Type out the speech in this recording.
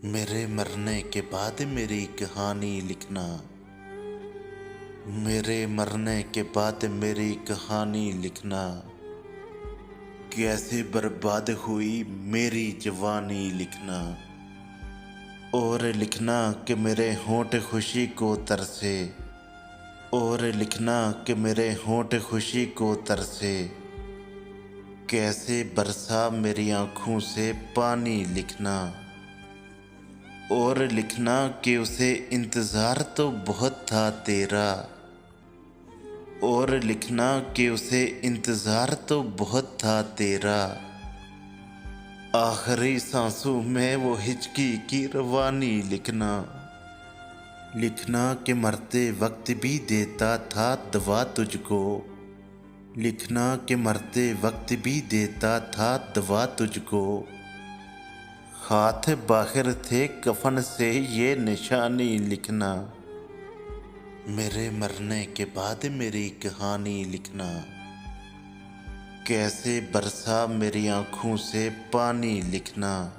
मेरे मरने के बाद मेरी कहानी लिखना। मेरे मरने के बाद मेरी कहानी लिखना। कैसे बर्बाद हुई मेरी जवानी लिखना। और लिखना कि मेरे होंठ खुशी को तरसे। और लिखना कि मेरे होंठ खुशी को तरसे। कैसे बरसा मेरी आँखों से पानी लिखना। और लिखना कि उसे इंतज़ार तो बहुत था तेरा। और लिखना कि उसे इंतज़ार तो बहुत था तेरा। आखिरी सांसों में वो हिचकी की रवानी लिखना। लिखना कि मरते वक्त भी देता था दवा तुझको। लिखना कि मरते वक्त भी देता था दवा तुझको। हाथ बाहर थे कफन से ये निशानी लिखना। मेरे मरने के बाद मेरी कहानी लिखना। कैसे बरसा मेरी आँखों से पानी लिखना।